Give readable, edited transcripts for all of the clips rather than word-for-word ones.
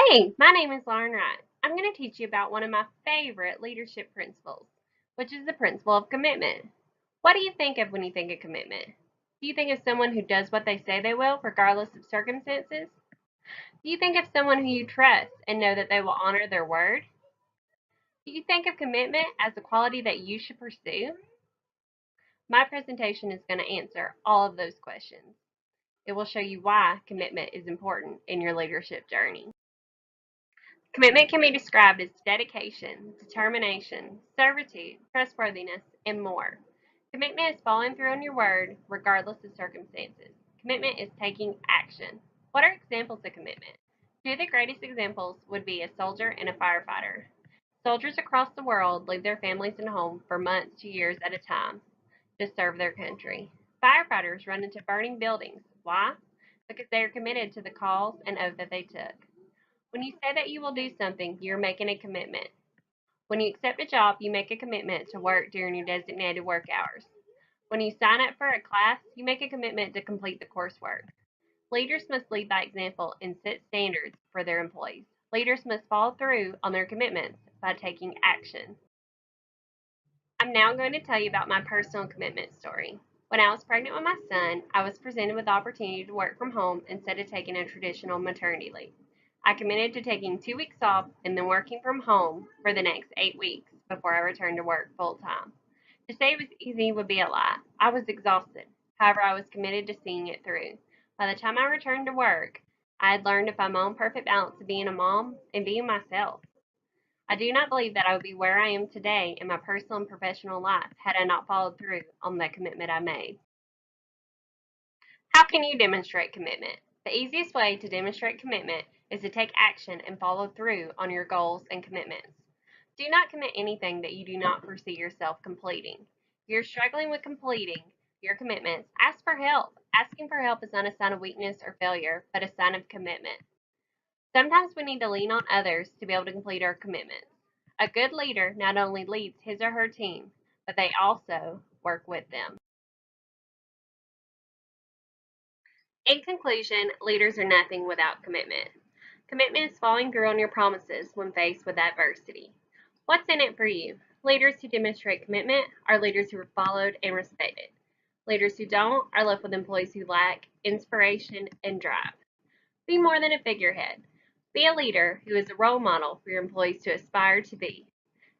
Hey, my name is Lauren Wright. I'm going to teach you about one of my favorite leadership principles, which is the principle of commitment. What do you think of when you think of commitment? Do you think of someone who does what they say they will, regardless of circumstances? Do you think of someone who you trust and know that they will honor their word? Do you think of commitment as a quality that you should pursue? My presentation is going to answer all of those questions. It will show you why commitment is important in your leadership journey. Commitment can be described as dedication, determination, servitude, trustworthiness, and more. Commitment is following through on your word regardless of circumstances. Commitment is taking action. What are examples of commitment? Two of the greatest examples would be a soldier and a firefighter. Soldiers across the world leave their families and home for months to years at a time to serve their country. Firefighters run into burning buildings. Why? Because they are committed to the cause and oath that they took. When you say that you will do something, you're making a commitment. When you accept a job, you make a commitment to work during your designated work hours. When you sign up for a class, you make a commitment to complete the coursework. Leaders must lead by example and set standards for their employees. Leaders must follow through on their commitments by taking action. I'm now going to tell you about my personal commitment story. When I was pregnant with my son, I was presented with the opportunity to work from home instead of taking a traditional maternity leave. I committed to taking 2 weeks off and then working from home for the next 8 weeks before I returned to work full time. To say it was easy would be a lie. I was exhausted. However, I was committed to seeing it through. By the time I returned to work, I had learned to find my own perfect balance of being a mom and being myself. I do not believe that I would be where I am today in my personal and professional life had I not followed through on the commitment I made. How can you demonstrate commitment? The easiest way to demonstrate commitment is to take action and follow through on your goals and commitments. Do not commit anything that you do not foresee yourself completing. If you're struggling with completing your commitments, ask for help. Asking for help is not a sign of weakness or failure, but a sign of commitment. Sometimes we need to lean on others to be able to complete our commitments. A good leader not only leads his or her team, but they also work with them. In conclusion, leaders are nothing without commitment. Commitment is following through on your promises when faced with adversity. What's in it for you? Leaders who demonstrate commitment are leaders who are followed and respected. Leaders who don't are left with employees who lack inspiration and drive. Be more than a figurehead. Be a leader who is a role model for your employees to aspire to be.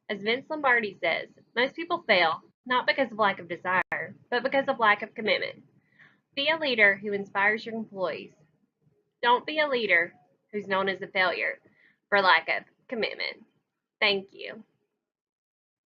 As Vince Lombardi says, most people fail not because of lack of desire, but because of lack of commitment. Be a leader who inspires your employees. Don't be a leader who's known as a failure for lack of commitment. Thank you.